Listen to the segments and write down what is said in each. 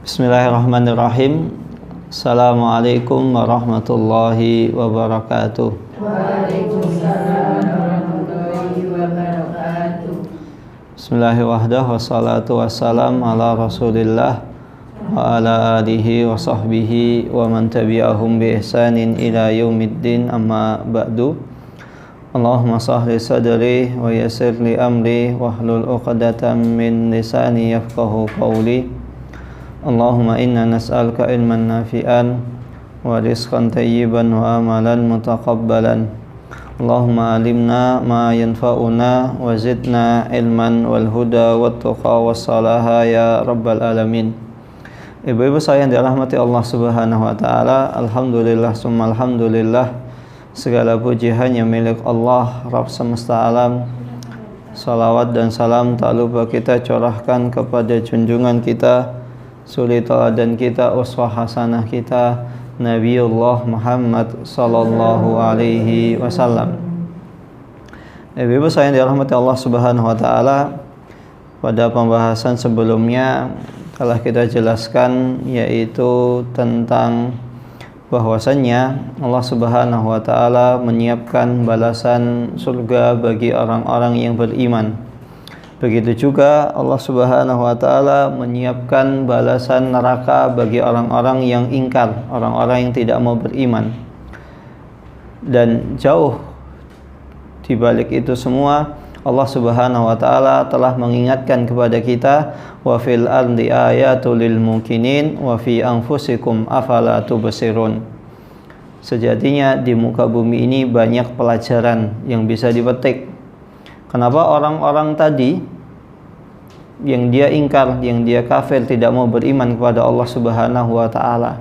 Bismillahirrahmanirrahim. Assalamualaikum warahmatullahi wabarakatuh. Waalaikumsalam warahmatullahi wabarakatuh. Bismillahirrahmanirrahim. Wassalatu wassalam ala rasulillah wa ala alihi wa sahbihi wa man tabi'ahum bi ihsanin ila yaumiddin, amma ba'du. Allahumma sahli sadri wa yassir li amri wahlul 'uqdatam min lisani yafqahu qawli. Allahumma inna nas'aluka ilman nafi'an wa rizqan tayyiban wa amalan mutaqabbalan. Allahumma alimna ma yanfa'una wa zidna ilman wal huda wat tuqa was salaha ya rabbal alamin. Ibu-ibu saya yang dirahmati Allah Subhanahu wa taala, alhamdulillah summa alhamdulillah, segala puji hanya milik Allah Rabb semesta alam. Salawat dan salam tak lupa kita curahkan kepada junjungan kita, suri teladan kita, uswah hasanah kita, Nabiullah Muhammad sallallahu alaihi wasallam. Ibu-ibu saya yang dirahmati Allah Subhanahu wa taala, pada pembahasan sebelumnya telah kita jelaskan, yaitu tentang bahwasannya Allah Subhanahu wa taala menyiapkan balasan surga bagi orang-orang yang beriman. Begitu juga Allah Subhanahu wa taala menyiapkan balasan neraka bagi orang-orang yang ingkar, orang-orang yang tidak mau beriman. Dan jauh di balik itu semua, Allah Subhanahu wa taala telah mengingatkan kepada kita, wa fil ardi ayatul lil mukminin wa fi anfusikum afala tubsirun. Sejatinya di muka bumi ini banyak pelajaran yang bisa dipetik. Kenapa orang-orang tadi yang dia ingkar, yang dia kafir, tidak mau beriman kepada Allah Subhanahu wa taala?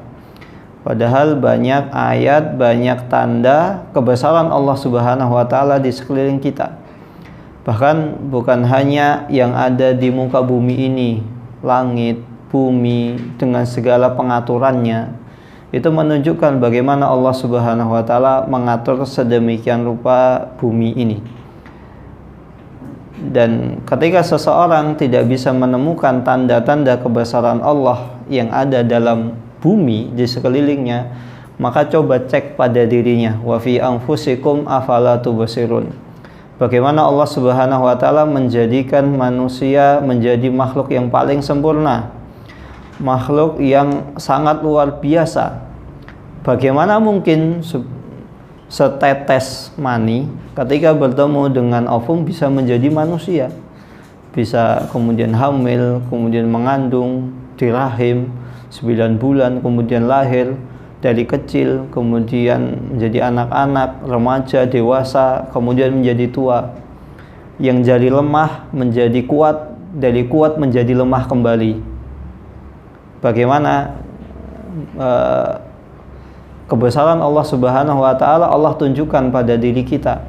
Padahal banyak ayat, banyak tanda kebesaran Allah Subhanahu wa taala di sekeliling kita. Bahkan bukan hanya yang ada di muka bumi ini, langit, bumi dengan segala pengaturannya, itu menunjukkan bagaimana Allah Subhanahu wa taala mengatur sedemikian rupa bumi ini. Dan ketika seseorang tidak bisa menemukan tanda-tanda kebesaran Allah yang ada dalam bumi di sekelilingnya, maka coba cek pada dirinya, wa fi anfusikum afala tubsirun. Bagaimana Allah Subhanahu wa taala menjadikan manusia menjadi makhluk yang paling sempurna, makhluk yang sangat luar biasa. Bagaimana mungkin setetes mani ketika bertemu dengan ovum bisa menjadi manusia, bisa kemudian hamil, kemudian mengandung di rahim 9 bulan, kemudian lahir dari kecil, kemudian menjadi anak-anak, remaja, dewasa, kemudian menjadi tua, yang jadi lemah menjadi kuat, dari kuat menjadi lemah kembali. Bagaimana kebesaran Allah Subhanahu wa taala Allah tunjukkan pada diri kita.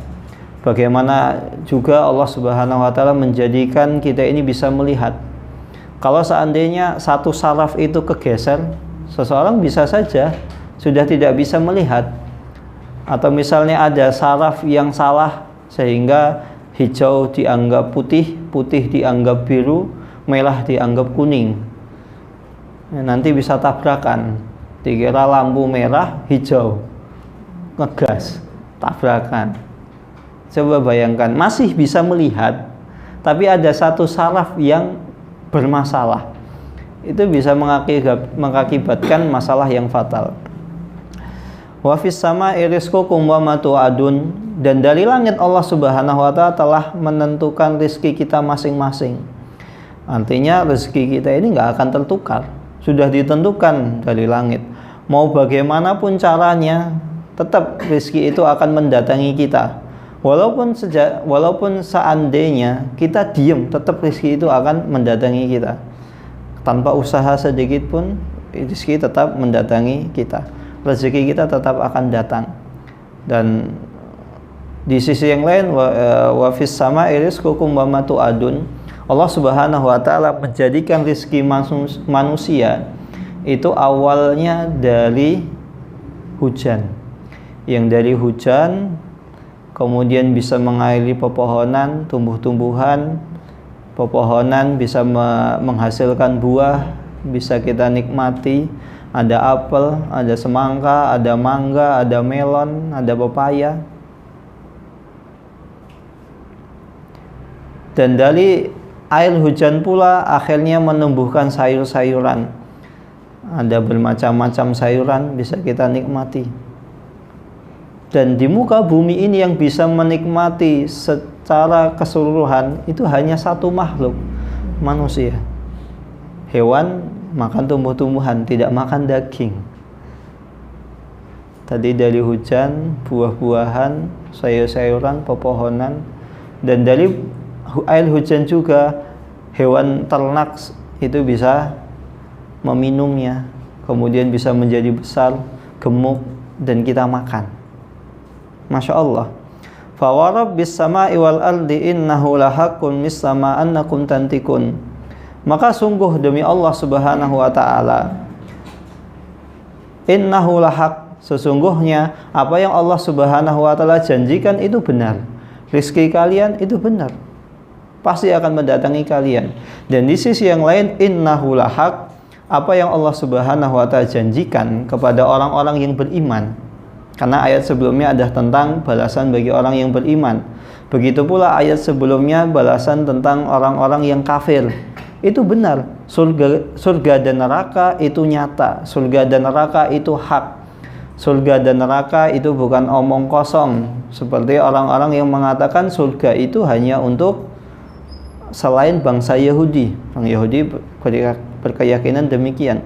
Bagaimana juga Allah Subhanahu wa taala menjadikan kita ini bisa melihat. Kalau seandainya satu saraf itu kegeser, seseorang bisa saja sudah tidak bisa melihat. Atau misalnya ada saraf yang salah sehingga hijau dianggap putih, putih dianggap biru, merah dianggap kuning. Nanti bisa tabrakan. Dikira lampu merah, hijau, ngegas, tabrakan. Coba bayangkan, masih bisa melihat, tapi ada satu saraf yang bermasalah. Itu bisa mengakibatkan masalah yang fatal. Wa fis sama'i rizqukum wa ma tu'adun, dan dari langit Allah Subhanahu wa taala telah menentukan rezeki kita masing-masing. Artinya rezeki kita ini nggak akan tertukar, sudah ditentukan dari langit. Mau bagaimanapun caranya, tetap rezeki itu akan mendatangi kita. Walaupun seandainya kita diam, tetap rezeki itu akan mendatangi kita. Tanpa usaha sedikit pun, rezeki tetap mendatangi kita. Rezeki kita tetap akan datang. Dan di sisi yang lain, wa fis sama'i rizqukum wa ma tu'adun, Allah Subhanahu wa taala menjadikan rezeki manusia itu awalnya dari hujan. Yang dari hujan kemudian bisa mengairi pepohonan, tumbuh-tumbuhan, pepohonan bisa menghasilkan buah, bisa kita nikmati. Ada apel, ada semangka, ada mangga, ada melon, ada pepaya. Dan dari air hujan pula akhirnya menumbuhkan sayur-sayuran. Ada bermacam-macam sayuran bisa kita nikmati. Dan di muka bumi ini yang bisa menikmati secara keseluruhan itu hanya satu makhluk, manusia. Hewan makan tumbuh-tumbuhan, tidak makan daging. Tadi dari hujan, buah-buahan, sayur-sayuran, pepohonan. Dan dari air hujan juga hewan ternak itu bisa meminumnya, kemudian bisa menjadi besar, gemuk, dan kita makan. Masya Allah. Fa wa rabbis samai wal ardi innahu lahaqqun misla annakum tantikun. Maka sungguh demi Allah Subhanahu wa taala, innahu lahaq, sesungguhnya apa yang Allah Subhanahu wa taala janjikan itu benar. Rizki kalian itu benar, pasti akan mendatangi kalian. Dan di sisi yang lain, innahu lahaq, apa yang Allah Subhanahu wa taala janjikan kepada orang-orang yang beriman. Karena ayat sebelumnya ada tentang balasan bagi orang yang beriman. Begitu pula ayat sebelumnya balasan tentang orang-orang yang kafir. Itu benar, surga dan neraka itu nyata, surga dan neraka itu hak. Surga dan neraka itu bukan omong kosong, seperti orang-orang yang mengatakan surga itu hanya untuk selain bangsa Yahudi. Orang Yahudi berkeyakinan demikian.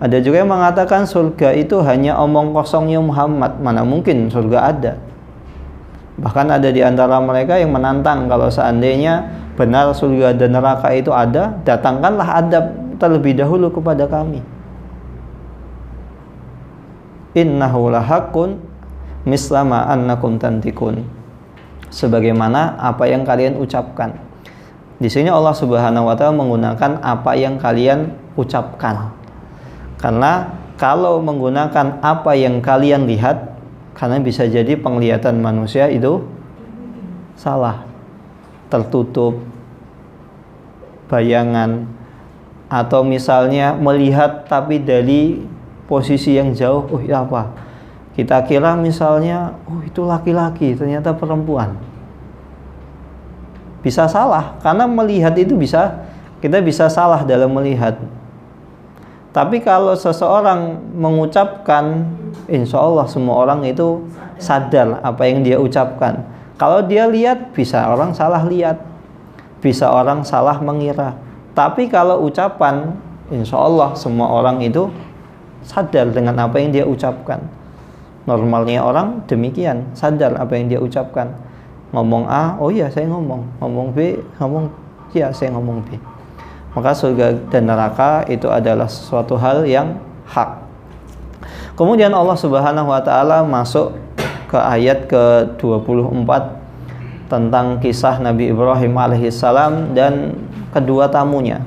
Ada juga yang mengatakan surga itu hanya omong kosongnya Muhammad. Mana mungkin surga ada. Bahkan ada di antara mereka yang menantang, kalau seandainya benar surga dan neraka itu ada, datangkanlah adab terlebih dahulu kepada kami. Innahu lahaqqun mislama annakum tantikun. Sebagaimana apa yang kalian ucapkan. Di sini Allah Subhanahu wa taala menggunakan apa yang kalian ucapkan. Karena kalau menggunakan apa yang kalian lihat, karena bisa jadi penglihatan manusia itu salah, tertutup bayangan, atau misalnya melihat tapi dari posisi yang jauh. Oh ya apa? Kita kira misalnya, oh itu laki-laki, ternyata perempuan. Bisa salah, karena melihat itu kita bisa salah dalam melihat. Tapi kalau seseorang mengucapkan, insya Allah semua orang itu sadar apa yang dia ucapkan. Kalau dia lihat, bisa orang salah lihat, bisa orang salah mengira. Tapi kalau ucapan, insya Allah semua orang itu sadar dengan apa yang dia ucapkan. Normalnya orang demikian, sadar apa yang dia ucapkan. Ngomong A, oh iya saya ngomong. Ngomong B, iya saya ngomong B. Maka surga dan neraka itu adalah sesuatu hal yang hak. Kemudian Allah Subhanahu wa taala masuk ke ayat ke-24 tentang kisah Nabi Ibrahim alaihissalam dan kedua tamunya.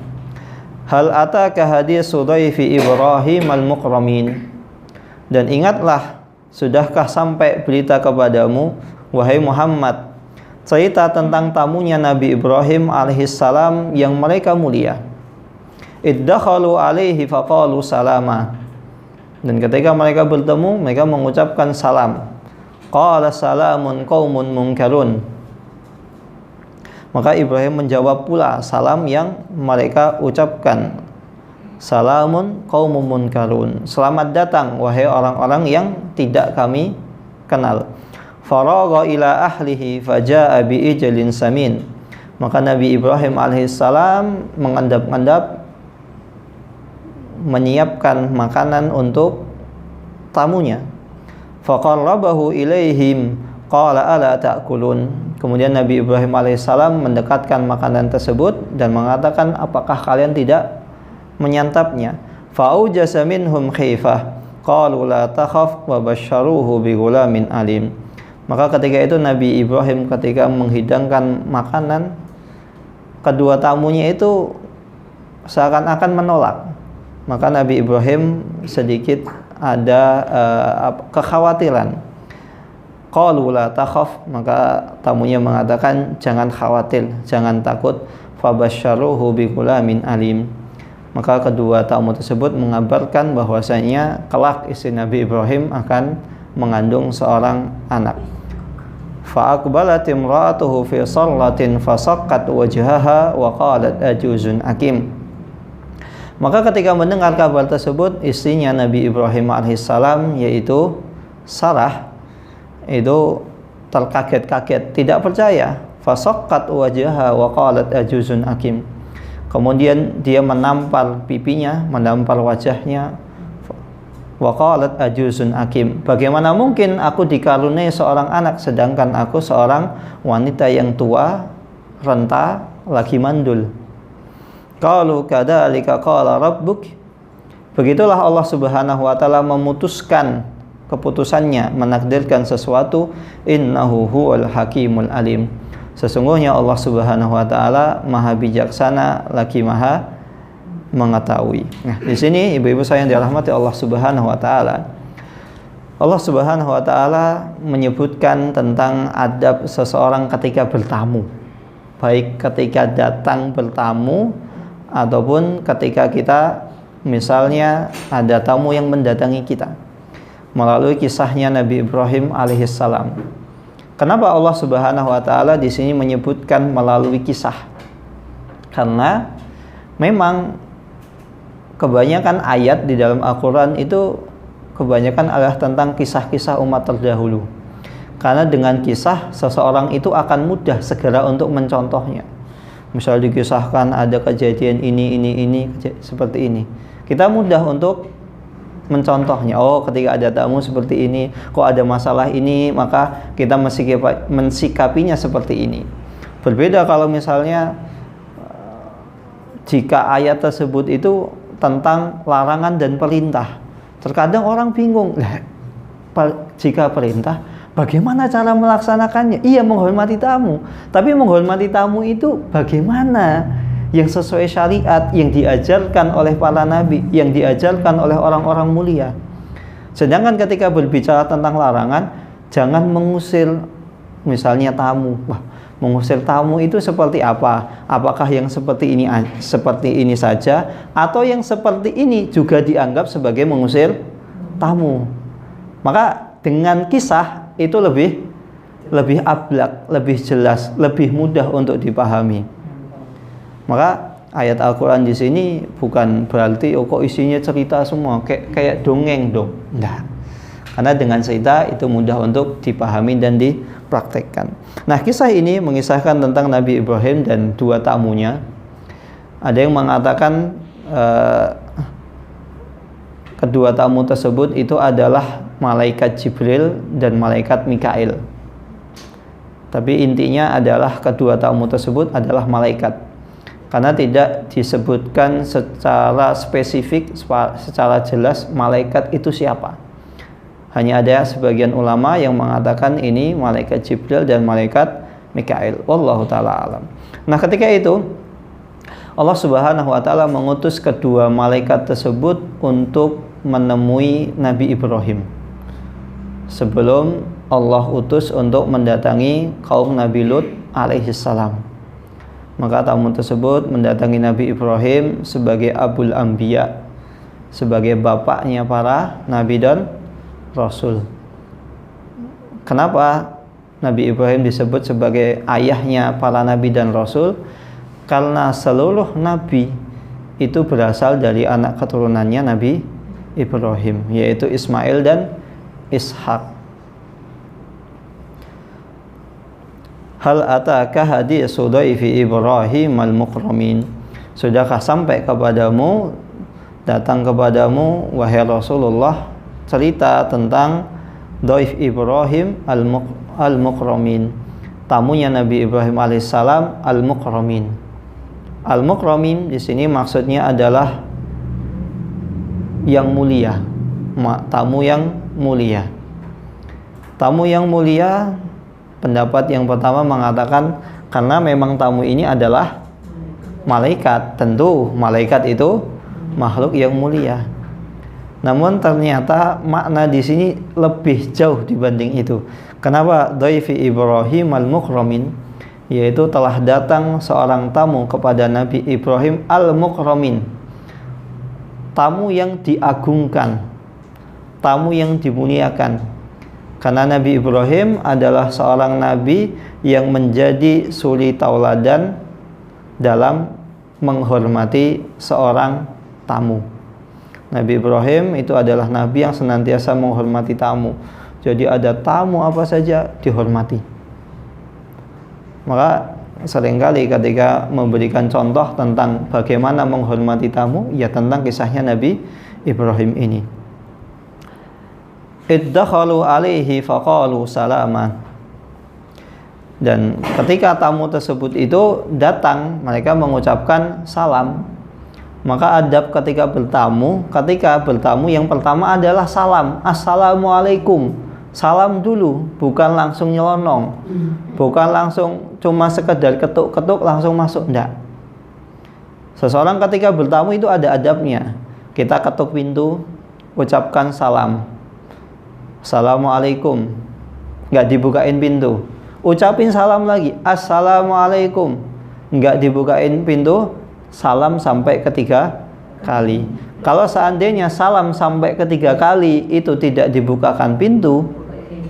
Hal ataka haditsu dhaifi Ibrahim al-mukramin. Dan ingatlah, sudahkah sampai berita kepadamu wahai Muhammad, cerita tentang tamunya Nabi Ibrahim alaihissalam yang mereka mulia. Iddakhalu alaihi faqalu salama. Dan ketika mereka bertemu, mereka mengucapkan salam. Qala salamun qaumun munkarun. Maka Ibrahim menjawab pula salam yang mereka ucapkan. Salamun qaumun munkarun. Selamat datang wahai orang-orang yang tidak kami kenal. Faragha ila ahlihi faja'a bi'ijlin samin. Maka Nabi Ibrahim alaihissalam mengendap-endap menyiapkan makanan untuk tamunya. Faqarrabahu ilaihim qala ala ta'kulun. Kemudian Nabi Ibrahim alaihissalam mendekatkan makanan tersebut dan mengatakan, apakah kalian tidak menyantapnya? Fa'ujasa minhum khifah qalu la takhaf wa basyaruhu bi ghulamin alim. Maka ketika itu Nabi Ibrahim ketika menghidangkan makanan, kedua tamunya itu seakan-akan menolak. Maka Nabi Ibrahim sedikit ada kekhawatiran. Qalu la takhaf, maka tamunya mengatakan jangan khawatir, jangan takut. Fabasyaruhu bi ghulamin alim. Maka kedua tamu tersebut mengabarkan bahwasanya kelak istri Nabi Ibrahim akan mengandung seorang anak. Fa aqbalat imra'atuhu fi sallatin fasaqqat wajhaha wa qalat ajuzun akim. Maka ketika mendengar kabar tersebut, istrinya Nabi Ibrahim alaihissalam yaitu Sarah itu terkaget-kaget, tidak percaya. Fasaqqat wajhaha wa qalat ajuzun akim. Kemudian dia menampar pipinya, menampar wajahnya. Wa qalat ajuzun akim. Bagaimana mungkin aku dikaruniai seorang anak sedangkan aku seorang wanita yang tua, renta, lagi mandul. Qalu kadzalika qala rabbuk. Begitulah Allah Subhanahu wa taala memutuskan keputusannya, menakdirkan sesuatu. Innahu huwal hakimul alim. Sesungguhnya Allah Subhanahu wa taala Maha bijaksana lagi Maha mengetahui. Nah, di sini ibu-ibu saya yang dirahmati Allah Subhanahu wa taala. Allah Subhanahu wa taala menyebutkan tentang adab seseorang ketika bertamu. Baik ketika datang bertamu ataupun ketika kita misalnya ada tamu yang mendatangi kita. Melalui kisahnya Nabi Ibrahim alaihissalam. Kenapa Allah Subhanahu wa taala di sini menyebutkan melalui kisah? Karena memang kebanyakan ayat di dalam Al-Quran itu kebanyakan adalah tentang kisah-kisah umat terdahulu. Karena dengan kisah seseorang itu akan mudah segera untuk mencontohnya. Misal dikisahkan ada kejadian ini seperti ini, kita mudah untuk mencontohnya. Oh, ketika ada tamu seperti ini, kok ada masalah ini, maka kita mensikapinya seperti ini. Berbeda kalau misalnya jika ayat tersebut itu tentang larangan dan perintah. Terkadang orang bingung, jika perintah, bagaimana cara melaksanakannya? Iya, menghormati tamu. Tapi menghormati tamu itu bagaimana? Yang sesuai syariat, yang diajarkan oleh para nabi, yang diajarkan oleh orang-orang mulia. Sedangkan ketika berbicara tentang larangan, jangan mengusir misalnya tamu. Wah, mengusir tamu itu seperti apa? Apakah yang seperti ini saja, atau yang seperti ini juga dianggap sebagai mengusir tamu? Maka dengan kisah itu lebih ablak, lebih jelas, lebih mudah untuk dipahami. Maka ayat Al-Quran di sini bukan berarti kok isinya cerita semua kayak dongeng dong. Enggak. Karena dengan cerita itu mudah untuk dipahami dan dipraktekkan. Nah, kisah ini mengisahkan tentang Nabi Ibrahim dan dua tamunya. Ada yang mengatakan kedua tamu tersebut itu adalah malaikat Jibril dan malaikat Mikail. Tapi intinya adalah kedua tamu tersebut adalah malaikat. Karena tidak disebutkan secara spesifik, secara jelas malaikat itu siapa. Hanya ada sebagian ulama yang mengatakan ini malaikat Jibril dan malaikat Mikail. Wallahu ta'ala alam. Nah, ketika itu Allah Subhanahu wa ta'ala mengutus kedua malaikat tersebut untuk menemui Nabi Ibrahim sebelum Allah utus untuk mendatangi kaum Nabi Lut alaihissalam. Maka tamu tersebut mendatangi Nabi Ibrahim sebagai Abul Anbiya, sebagai bapaknya para Nabi dan Rasul. Kenapa Nabi Ibrahim disebut sebagai ayahnya para Nabi dan Rasul? Karena seluruh Nabi itu berasal dari anak keturunannya Nabi Ibrahim, yaitu Ismail dan Ishak. Hal ataka haditsu dhaifi Ibrahim al-mukramin. Sudahkah sampai kepadamu, datang kepadamu wahai Rasulullah, cerita tentang dhaif Ibrahim al-mukramin, tamunya Nabi Ibrahim alaihissalam al-mukramin. Al-mukramin di sini maksudnya adalah yang mulia, tamu yang mulia. Tamu yang mulia, pendapat yang pertama mengatakan karena memang tamu ini adalah malaikat. Tentu malaikat itu makhluk yang mulia. Namun ternyata makna di sini lebih jauh dibanding itu. Kenapa dhaifi Ibrahim al-mukramin? Yaitu telah datang seorang tamu kepada Nabi Ibrahim al-mukramin. tamu yang diagungkan, tamu yang dimuliakan. Karena Nabi Ibrahim adalah seorang nabi yang menjadi suri tauladan dalam menghormati seorang tamu. Nabi Ibrahim itu adalah nabi yang senantiasa menghormati tamu. Jadi ada tamu apa saja dihormati. Maka seringkali ketika memberikan contoh tentang bagaimana menghormati tamu, ya tentang kisahnya Nabi Ibrahim ini. Iddakhalu alaihi faqalu salaman. Dan ketika tamu tersebut itu datang, mereka mengucapkan salam. Maka adab ketika bertamu yang pertama adalah salam. Assalamualaikum. Salam dulu, bukan langsung nyelonong. Bukan langsung cuma sekedar ketuk-ketuk langsung masuk, enggak. Seseorang ketika bertamu itu ada adabnya. Kita ketuk pintu, ucapkan salam. Assalamualaikum. Enggak dibukain pintu. Ucapin salam lagi. Assalamualaikum. Enggak dibukain pintu. Salam sampai ketiga kali. Kalau seandainya salam sampai ketiga kali itu tidak dibukakan pintu,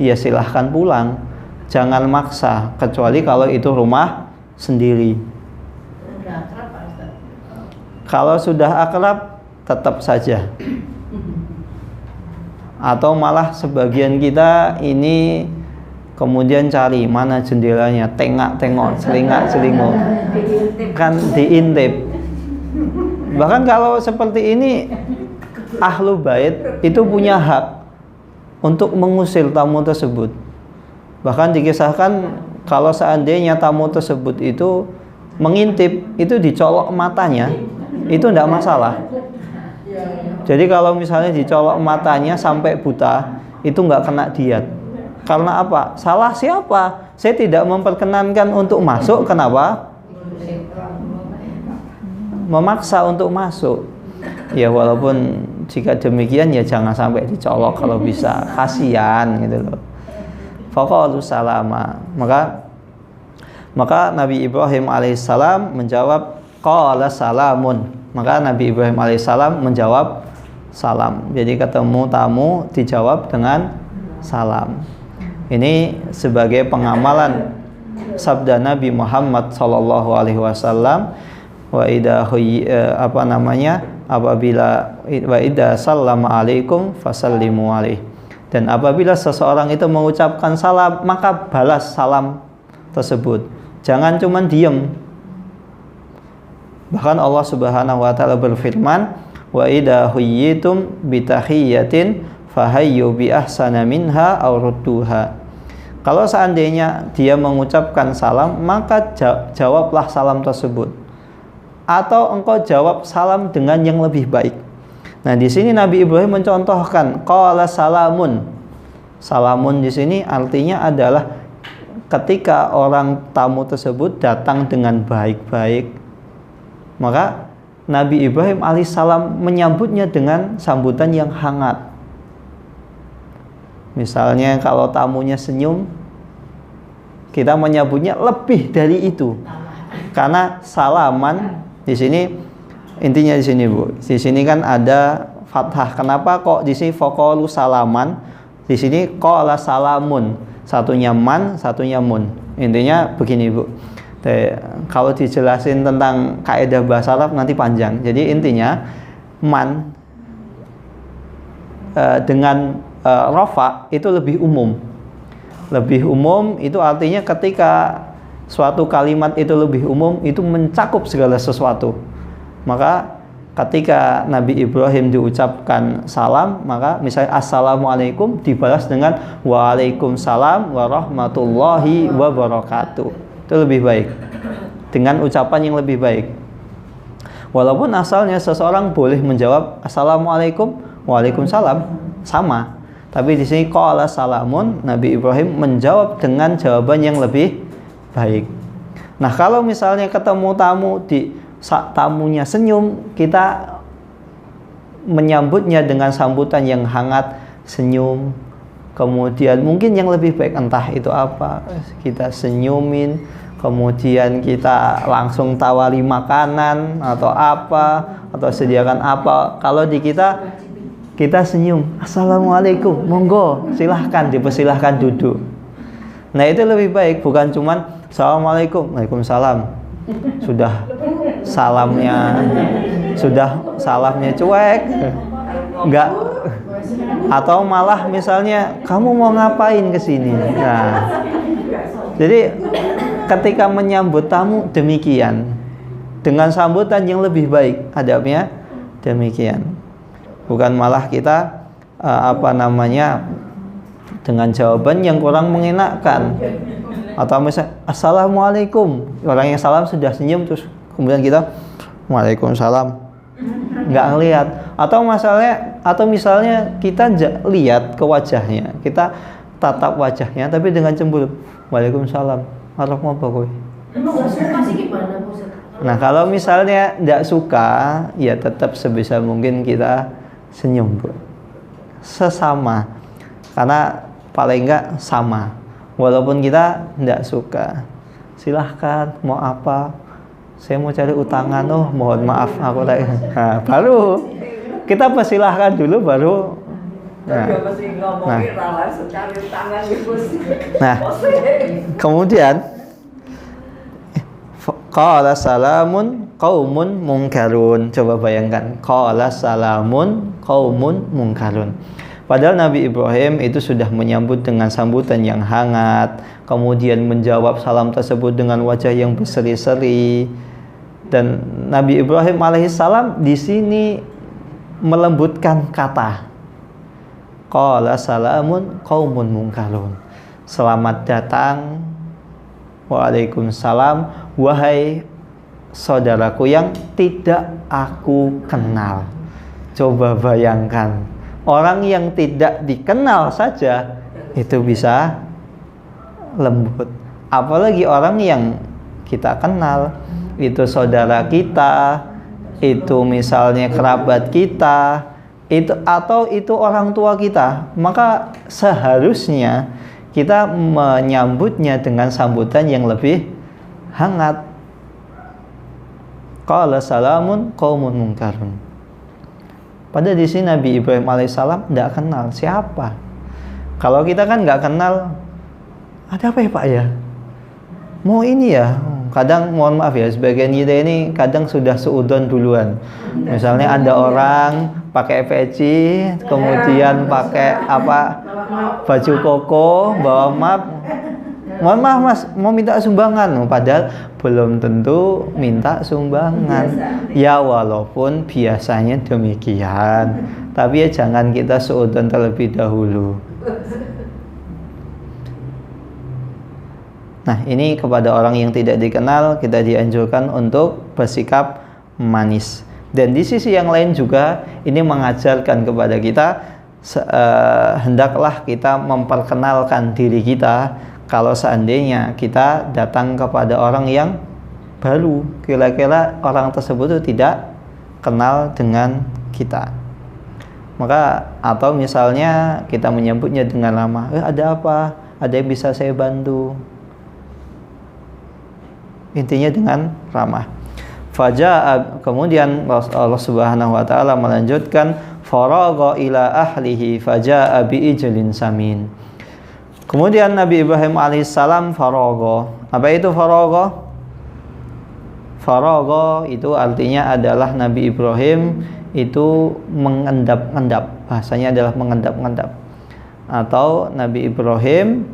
ya silahkan pulang. Jangan maksa, kecuali kalau itu rumah sendiri. Kalau sudah akrab, tetap saja. Atau malah sebagian kita ini kemudian cari mana jendelanya, tengok-tengok, selingak-selinguk, kan diintip. Bahkan kalau seperti ini, ahlu bait itu punya hak untuk mengusir tamu tersebut. Bahkan dikisahkan kalau seandainya tamu tersebut itu mengintip, itu dicolok matanya, itu tidak masalah. Jadi kalau misalnya dicolok matanya sampai buta, itu nggak kena diat. Karena apa? Salah siapa? Saya tidak memperkenankan untuk masuk, kenapa? Memaksa untuk masuk. Ya walaupun jika demikian ya jangan sampai dicolok kalau bisa, kasihan gitu loh. Faqalu salama. Maka Nabi Ibrahim alaihissalam menjawab qala salamun. Maka Nabi Ibrahim alaihissalam menjawab salam. Jadi ketemu tamu dijawab dengan salam. Ini sebagai pengamalan sabda Nabi Muhammad sallallahu alaihi wasallam, wa idza apabila wa idza sallama alaikum fasallimu alaihi. Dan apabila seseorang itu mengucapkan salam, maka balas salam tersebut. Jangan cuma diam. Bahkan Allah Subhanahu wa taala berfirman, wa idza huyyitum bi tahiyyatin fahayyu bi ahsana minha aw rudduha. Kalau seandainya dia mengucapkan salam, maka jawablah salam tersebut. Atau engkau jawab salam dengan yang lebih baik. Nah, di sini Nabi Ibrahim mencontohkan qala salamun. Salamun di sini artinya adalah ketika orang tamu tersebut datang dengan baik-baik, maka Nabi Ibrahim alaihissalam menyambutnya dengan sambutan yang hangat. Misalnya kalau tamunya senyum, kita menyambutnya lebih dari itu. Karena salaman di sini intinya di sini Bu. Di sini kan ada fathah. Kenapa kok di sini faqalu salaman? Di sini qala salamun. Satunya man, satunya mun. Intinya begini Bu. Kalau dijelasin tentang kaidah bahasa Arab nanti panjang. Jadi intinya man dengan rafa itu lebih umum. Lebih umum itu artinya ketika suatu kalimat itu lebih umum, itu mencakup segala sesuatu. Maka ketika Nabi Ibrahim diucapkan salam, maka misalnya assalamualaikum dibalas dengan waalaikumsalam warahmatullahi wabarakatuh. Itu lebih baik, dengan ucapan yang lebih baik. Walaupun asalnya seseorang boleh menjawab assalamualaikum, waalaikumsalam, sama. Tapi di sini qala salamun, Nabi Ibrahim menjawab dengan jawaban yang lebih baik. Nah, kalau misalnya ketemu tamu, tamunya senyum, kita menyambutnya dengan sambutan yang hangat, senyum. Kemudian mungkin yang lebih baik entah itu apa, kita senyumin, kemudian kita langsung tawari makanan atau apa, atau sediakan apa. Kalau di kita senyum, assalamualaikum, monggo, silahkan, dipersilahkan duduk. Nah itu lebih baik, bukan cuman assalamualaikum, waalaikumsalam, sudah salamnya cuek, enggak, atau malah misalnya kamu mau ngapain kesini. Nah, jadi ketika menyambut tamu demikian, dengan sambutan yang lebih baik, adabnya demikian. Bukan malah kita dengan jawaban yang kurang mengenakan. Atau misalnya assalamualaikum, orang yang salam sudah senyum, terus kemudian kita waalaikumsalam, nggak ngelihat. Atau misalnya kita lihat ke wajahnya, kita tatap wajahnya, tapi dengan cemburu, waalaikumsalam, arep apa kowe? Nah kalau misalnya tidak suka, ya tetap sebisa mungkin kita senyum, Bu. Sesama, karena paling enggak sama. Walaupun kita tidak suka, silahkan mau apa? Saya mau cari utangan, oh mohon maaf aku tak. Nah, baru kita persilahkan dulu, baru. Nah, kemudian qala salamun qaumun munkarun. Coba bayangkan, qala salamun qaumun munkarun. Padahal Nabi Ibrahim itu sudah menyambut dengan sambutan yang hangat, kemudian menjawab salam tersebut dengan wajah yang berseri-seri. Dan Nabi Ibrahim alaihissalam di sini melembutkan kata, qala salamun qaumun munkarun. Selamat datang, waalaikumsalam, wahai saudaraku yang tidak aku kenal. Coba bayangkan, orang yang tidak dikenal saja itu bisa lembut, apalagi orang yang kita kenal, itu saudara kita, itu misalnya kerabat kita, atau itu orang tua kita. Maka seharusnya kita menyambutnya dengan sambutan yang lebih hangat. Qala salamun qaumun munkarun. Pada di sini Nabi Ibrahim alaihissalam tidak kenal siapa. Kalau kita kan nggak kenal, ada apa ya Pak ya? Mau ini ya? Kadang mohon maaf ya, sebagian kita ini kadang sudah seudon duluan. Misalnya ada orang pakai peci, kemudian pakai baju koko, bawa map. Mohon maaf Mas, mau minta sumbangan, padahal belum tentu minta sumbangan. Ya walaupun biasanya demikian, tapi ya jangan kita seudon terlebih dahulu. Nah, ini kepada orang yang tidak dikenal kita dianjurkan untuk bersikap manis. Dan di sisi yang lain juga ini mengajarkan kepada kita hendaklah kita memperkenalkan diri kita. Kalau seandainya kita datang kepada orang yang baru, kira-kira orang tersebut itu tidak kenal dengan kita, maka atau misalnya kita menyambutnya dengan ramah, ada apa? Ada yang bisa saya bantu? Intinya dengan ramah. Kemudian Allah Subhanahu wa taala melanjutkan, faragha ila ahlihi faja'a bi ijlin samin. Kemudian Nabi Ibrahim alaihissalam faragha. Apa itu faragha? Faragha itu artinya adalah Nabi Ibrahim itu mengendap-endap. Bahasanya adalah mengendap-endap. Atau Nabi Ibrahim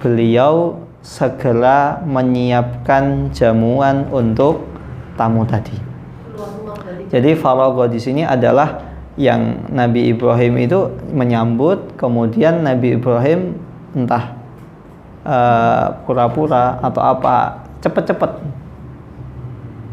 beliau segera menyiapkan jamuan untuk tamu tadi. Jadi faragha di sini adalah yang Nabi Ibrahim itu menyambut, kemudian Nabi Ibrahim entah pura-pura atau apa, cepat-cepat.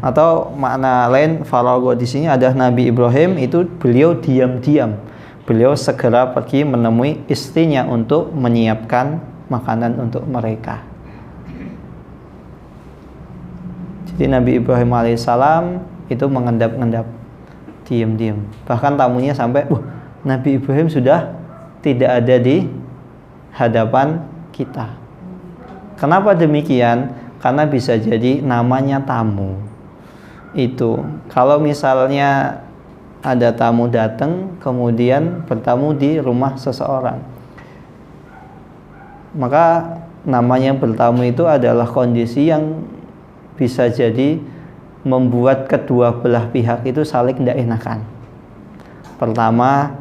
Atau makna lain faragha di sini adalah Nabi Ibrahim itu beliau diam-diam, beliau segera pergi menemui istrinya untuk menyiapkan makanan untuk mereka. Jadi Nabi Ibrahim alaihissalam itu mengendap-endap, diam-diam. Bahkan tamunya sampai, Nabi Ibrahim sudah tidak ada di hadapan kita. Kenapa demikian? karena bisa jadi namanya tamu. Itu kalau misalnya ada tamu datang kemudian bertamu di rumah seseorang, maka namanya bertamu itu adalah kondisi yang bisa jadi membuat kedua belah pihak itu saling tidak enakan. Pertama,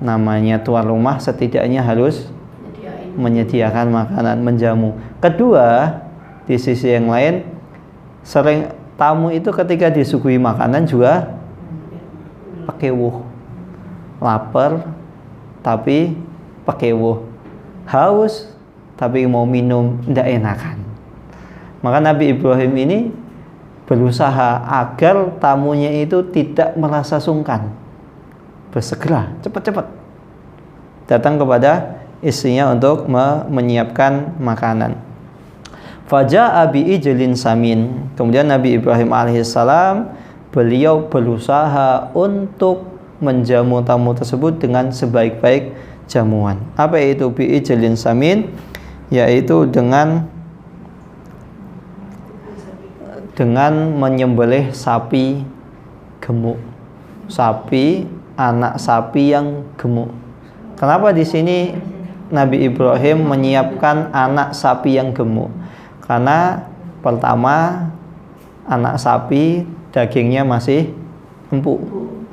namanya tuan rumah setidaknya harus menyediakan makanan, menjamu. Kedua, di sisi yang lain, sering tamu itu ketika disuguhi makanan juga pakewuh, lapar tapi pakewuh, haus tapi mau minum tidak enakan. Maka Nabi Ibrahim ini berusaha agar tamunya itu tidak merasa sungkan, bersegera cepat-cepat datang kepada istrinya untuk menyiapkan makanan. Faja'a bi'ijlin samin. Kemudian Nabi Ibrahim alaihissalam beliau berusaha untuk menjamu tamu tersebut dengan sebaik-baik jamuan. Apa itu bi'ijlin samin? Yaitu dengan menyembelih sapi gemuk. Anak sapi yang gemuk. Kenapa di sini Nabi Ibrahim menyiapkan anak sapi yang gemuk? Karena pertama, anak sapi dagingnya masih empuk,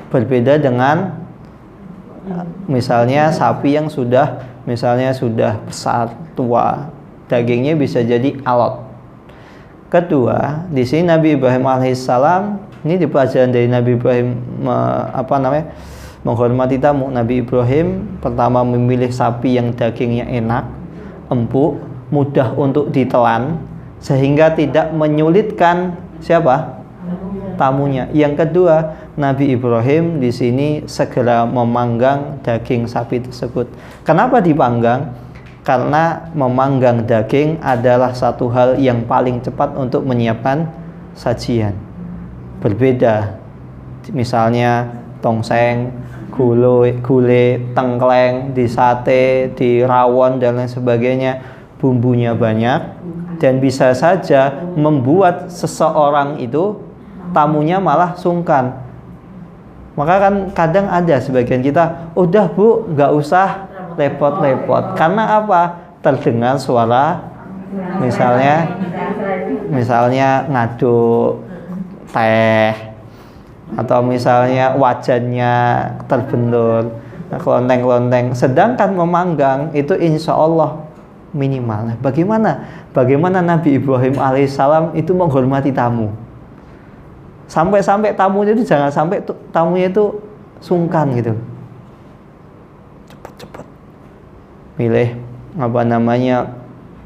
berbeda dengan misalnya sapi yang sudah besar, tua, dagingnya bisa jadi alot. Kedua, di sini Nabi Ibrahim alaihissalam, ini di pelajaran dari Nabi Ibrahim menghormati tamu. Nabi Ibrahim pertama memilih sapi yang dagingnya enak, empuk, mudah untuk ditelan, sehingga tidak menyulitkan siapa? Tamunya. Yang kedua, Nabi Ibrahim di sini segera memanggang daging sapi tersebut. Kenapa dipanggang? Karena memanggang daging adalah satu hal yang paling cepat untuk menyiapkan sajian. Berbeda misalnya tongseng, gulai, tengkleng, di sate, di rawon dan lain sebagainya, bumbunya banyak dan bisa saja membuat seseorang itu tamunya malah sungkan. Maka kan kadang ada sebagian kita, udah bu, nggak usah repot-repot. Karena apa? Terdengar suara misalnya ngaduk teh, atau misalnya wajannya terbentur, kelonteng-kelonteng. Sedangkan memanggang itu insya Allah minimal. Bagaimana Nabi Ibrahim alaihissalam itu menghormati tamu? Sampai-sampai tamunya itu jangan sampai tamunya itu sungkan gitu. Cepat-cepat milih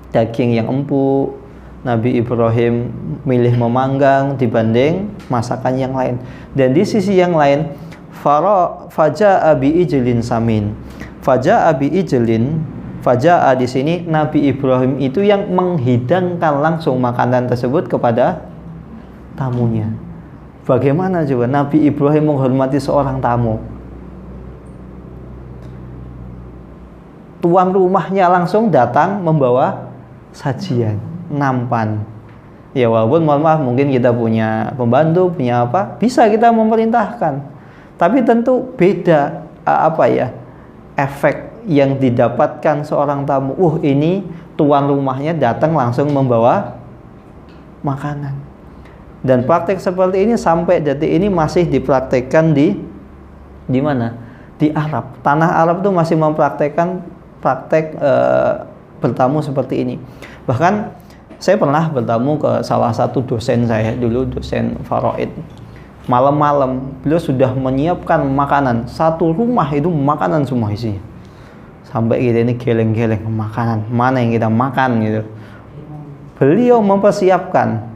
daging yang empuk. Nabi Ibrahim milih memanggang dibanding masakan yang lain. Dan di sisi yang lain, faja'a bi'ijlin samin. Faja'a di sini Nabi Ibrahim itu yang menghidangkan langsung makanan tersebut kepada tamunya. Bagaimana coba Nabi Ibrahim menghormati seorang tamu? Tuan rumahnya langsung datang membawa sajian, nampan. Ya walaupun mohon maaf mungkin kita punya pembantu, punya apa, bisa kita memerintahkan. Tapi tentu beda efek yang didapatkan seorang tamu. Ini tuan rumahnya datang langsung membawa makanan. Dan praktek seperti ini sampai detik ini masih dipraktekkan di mana? Di Arab. Tanah Arab itu masih mempraktekkan praktek bertamu seperti ini. Bahkan saya pernah bertamu ke salah satu dosen saya dulu, dosen faraid. Malam-malam beliau sudah menyiapkan makanan. Satu rumah itu makanan semua isinya. Sampai kita ini geleng-geleng makanan. Mana yang kita makan gitu. Beliau mempersiapkan.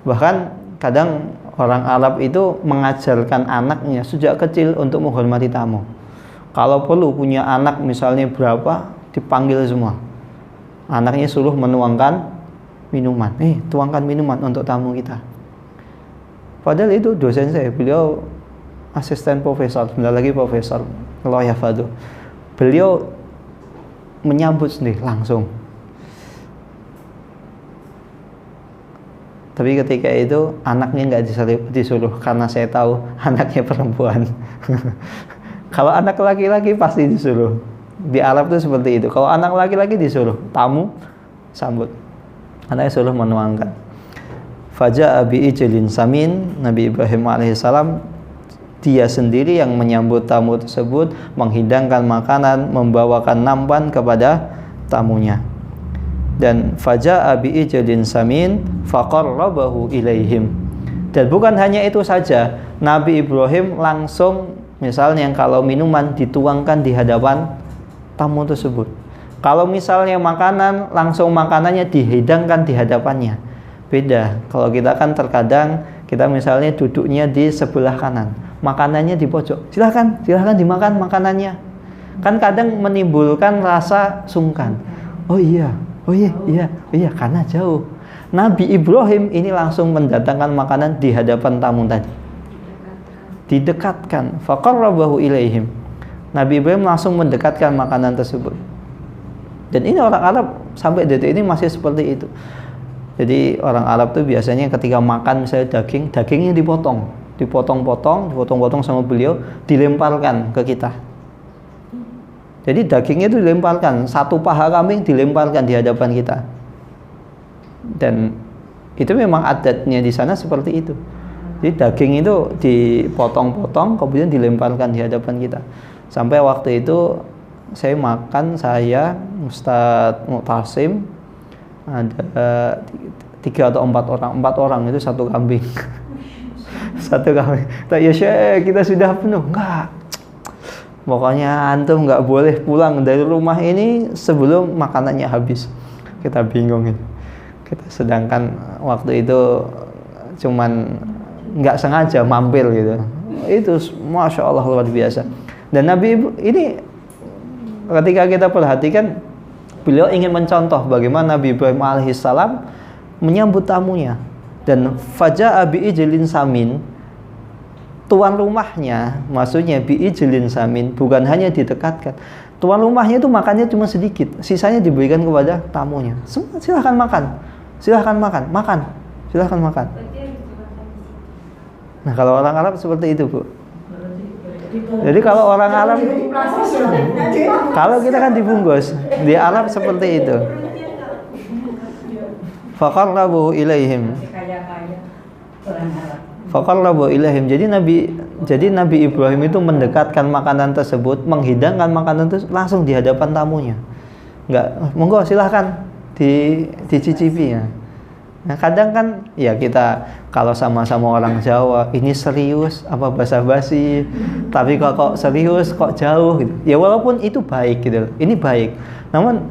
Bahkan kadang orang Arab itu mengajarkan anaknya sejak kecil untuk menghormati tamu. Kalau perlu punya anak misalnya berapa, dipanggil semua. Anaknya suruh menuangkan minuman. Tuangkan minuman untuk tamu kita. Padahal itu dosen saya, beliau asisten profesor, sebentar lagi profesor, Allah yahfadzuh. Beliau menyambut sendiri langsung. Tapi ketika itu anaknya nggak disuruh karena saya tahu anaknya perempuan. Kalau anak laki-laki pasti disuruh. Di Arab tuh seperti itu. Kalau anak laki-laki disuruh tamu sambut. Anaknya suruh menuangkan. Faja'a bi'ijlin samin. Nabi Ibrahim alaihissalam dia sendiri yang menyambut tamu tersebut, menghidangkan makanan, membawakan nampan kepada tamunya. Dan faja'a bi'ijlin samin faqarrabahu ilaihim. Dan bukan hanya itu saja, Nabi Ibrahim langsung misalnya kalau minuman dituangkan di hadapan tamu tersebut. Kalau misalnya makanan, langsung makanannya dihidangkan di hadapannya. Beda. Kalau kita kan terkadang kita misalnya duduknya di sebelah kanan, makanannya di pojok. Silahkan dimakan makanannya. Kan kadang menimbulkan rasa sungkan. Oh iya, karena jauh. Nabi Ibrahim ini langsung mendatangkan makanan di hadapan tamu tadi. Didekatkan. Faqarrabahu ilaihim. Nabi Ibrahim langsung mendekatkan makanan tersebut. Dan ini orang Arab sampai detik ini masih seperti itu. Jadi orang Arab tuh biasanya ketika makan misalnya dagingnya dipotong-potong sama beliau, dilemparkan ke kita. Jadi dagingnya itu dilemparkan, satu paha kambing dilemparkan di hadapan kita. Dan itu memang adatnya di sana seperti itu. Jadi daging itu dipotong-potong kemudian dilemparkan di hadapan kita. Sampai waktu itu saya makan, Ustadz Mu'tasim, ada 3 atau 4 orang itu satu kambing. Satu kambing. Ya Syekh, kita sudah penuh. Enggak. Pokoknya antum nggak boleh pulang dari rumah ini sebelum makanannya habis. Kita bingung ini. Sedangkan waktu itu cuman nggak sengaja mampir gitu. Itu Masya Allah luar biasa. Dan Nabi ini ketika kita perhatikan, beliau ingin mencontoh bagaimana Nabi Ibrahim alaihissalam menyambut tamunya. Dan faja'a bi'ijlin samin, tuan rumahnya, maksudnya bi'ijlin samin, bukan hanya didekatkan. Tuan rumahnya itu makannya cuma sedikit, sisanya diberikan kepada tamunya. Semua silahkan makan. Nah, kalau orang Arab seperti itu, Bu. Jadi kalau orang Arab, kalau kita kan dibungkus, di Arab seperti itu. Faqarrabu ilaihim. Jadi Nabi Ibrahim itu mendekatkan makanan tersebut, menghidangkan makanan tersebut langsung di hadapan tamunya. Enggak, monggo silahkan dicicipi ya. Nah, kadang kan ya kita kalau sama-sama orang Jawa, ini serius apa basa-basi, tapi kok serius kok jauh gitu. Ya walaupun itu baik gitu. Ini baik. Namun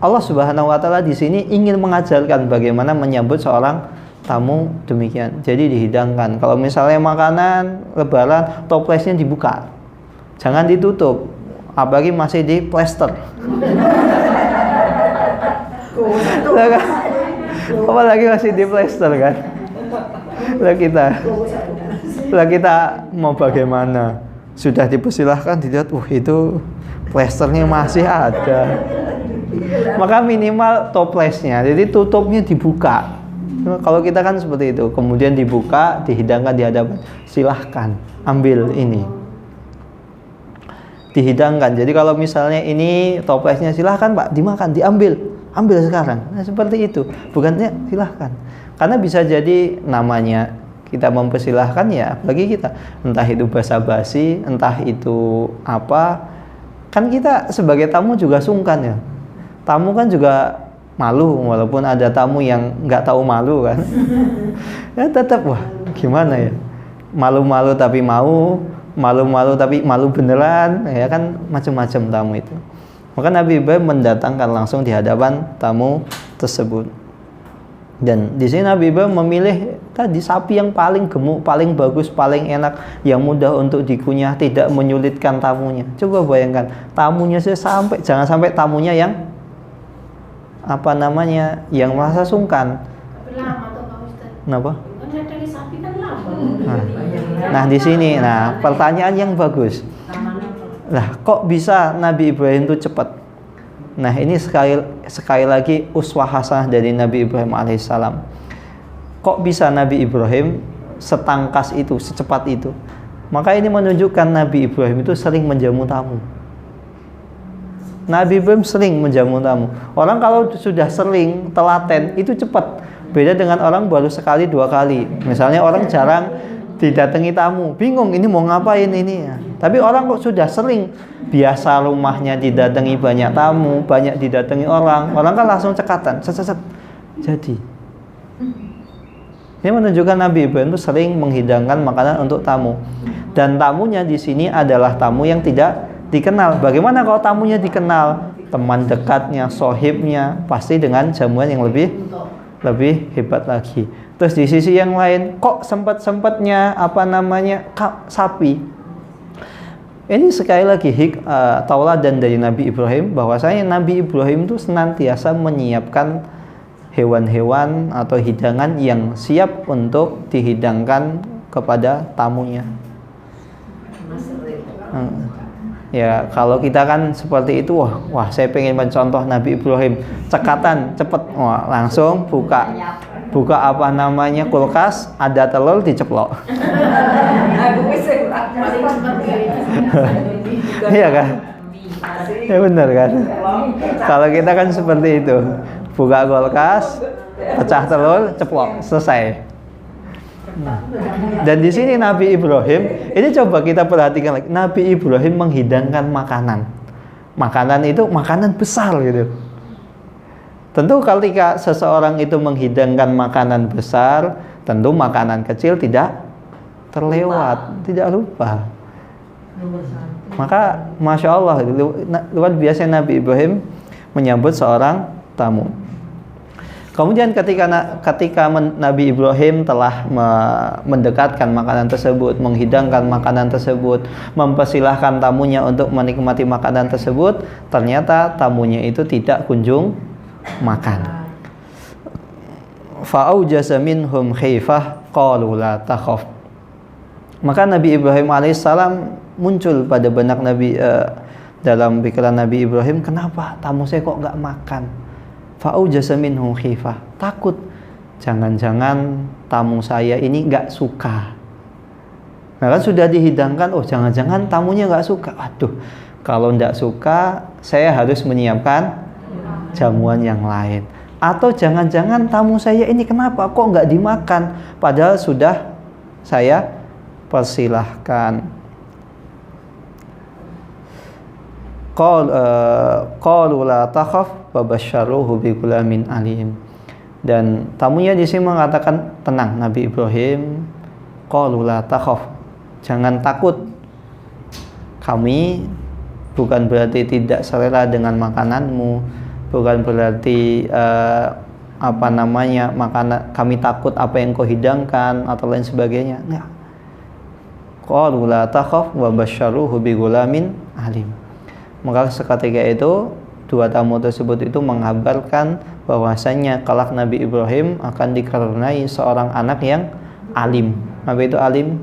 Allah Subhanahu wa taala di sini ingin mengajarkan bagaimana menyambut seorang tamu demikian. Jadi dihidangkan. Kalau misalnya makanan lebaran, toplesnya dibuka. Jangan ditutup. Apalagi masih di plester. Apalagi masih di plester kan. Lah kita mau bagaimana? Sudah dipersilahkan dilihat, itu plesternya masih ada. Maka minimal toplesnya, jadi tutupnya dibuka. Kalau kita kan seperti itu, kemudian dibuka, dihidangkan di hadapan, silahkan ambil ini, dihidangkan. Jadi kalau misalnya ini toplesnya, silahkan Pak, dimakan, ambil sekarang. Nah, seperti itu, bukannya silahkan. Karena bisa jadi namanya kita mempersilahkan ya, apalagi kita entah itu basa-basi, entah itu apa, kan kita sebagai tamu juga sungkan ya. Tamu kan juga malu, walaupun ada tamu yang nggak tahu malu kan. Ya tetap gimana ya, malu-malu tapi malu-malu tapi malu beneran, ya kan macam-macam tamu itu. Maka Nabi Ibrahim mendatangkan langsung di hadapan tamu tersebut. Dan di sini Nabi Ibrahim memilih tadi sapi yang paling gemuk, paling bagus, paling enak, yang mudah untuk dikunyah, tidak menyulitkan tamunya. Coba bayangkan, tamunya jangan sampai tamunya yang yang merasa sungkan. Lama tuh Pak Ustaz. Kenapa? Kan dari sapi kan lama. Nah di sini, pertanyaan yang bagus. Lah kok bisa Nabi Ibrahim itu cepat? Nah ini sekali lagi uswah hasanah dari Nabi Ibrahim alaihissalam. Kok bisa Nabi Ibrahim setangkas itu, secepat itu? Maka ini menunjukkan Nabi Ibrahim itu sering menjamu tamu. Nabi Ibrahim sering menjamu tamu. Orang kalau sudah sering, telaten, itu cepat. Beda dengan orang baru sekali, 2 kali. Misalnya orang jarang didatangi tamu, bingung ini mau ngapain ini. Tapi orang kok sudah sering, biasa rumahnya didatangi banyak tamu, banyak didatangi orang kan langsung cekatan, set. Jadi ini menunjukkan Nabi Ibrahim itu sering menghidangkan makanan untuk tamu. Dan tamunya di sini adalah tamu yang tidak dikenal. Bagaimana kalau tamunya dikenal? Teman dekatnya, sohibnya, pasti dengan jamuan yang lebih hebat lagi. Terus di sisi yang lain, kok sempet-sempetnya sapi? Ini sekali lagi tauladan dari Nabi Ibrahim, bahwasanya Nabi Ibrahim itu senantiasa menyiapkan hewan-hewan atau hidangan yang siap untuk dihidangkan kepada tamunya. Ya, kalau kita kan seperti itu, wah saya pengen mencontoh Nabi Ibrahim, cekatan, cepet, langsung buka kulkas, ada telur diceplok. Iya kan? Ya benar kan? Kalau kita kan seperti itu, buka kulkas, pecah telur, ceplok, selesai. Dan di sini Nabi Ibrahim, ini coba kita perhatikan lagi. Nabi Ibrahim menghidangkan makanan. Makanan itu makanan besar gitu. Tentu ketika seseorang itu menghidangkan makanan besar, tentu makanan kecil tidak terlewat, tidak lupa. Maka Masya Allah, luar biasa Nabi Ibrahim menyambut seorang tamu. Kemudian ketika Nabi Ibrahim telah mendekatkan makanan tersebut, menghidangkan makanan tersebut, mempersilahkan tamunya untuk menikmati makanan tersebut, ternyata tamunya itu tidak kunjung makan. Fa'aujasa minhum khifah qalu la takhaf. Maka Nabi Ibrahim alaihissalam muncul pada benak dalam pikiran Nabi Ibrahim, kenapa tamu saya kok nggak makan? Fa'aujasa minhum khifah, takut jangan-jangan tamu saya ini nggak suka. Nah kan sudah dihidangkan, jangan-jangan tamunya nggak suka. Aduh, kalau nggak suka saya harus menyiapkan jamuan yang lain. Atau jangan-jangan tamu saya ini kenapa kok nggak dimakan, padahal sudah saya persilahkan. Qalu la takhaf fabasyaruhu bigulamin alim. Dan tamunya di sini mengatakan, tenang Nabi Ibrahim, qalu la takhaf, jangan takut. Kami bukan berarti tidak selera dengan makananmu, bukan berarti makanan kami takut apa yang kau hidangkan atau lain sebagainya. Enggak. Qalu la takhaf wa basyaruhu bigulamin alim. Maka seketika itu dua tamu tersebut itu mengabarkan bahwasanya kelak Nabi Ibrahim akan dikaruniai seorang anak yang alim. Apa itu alim?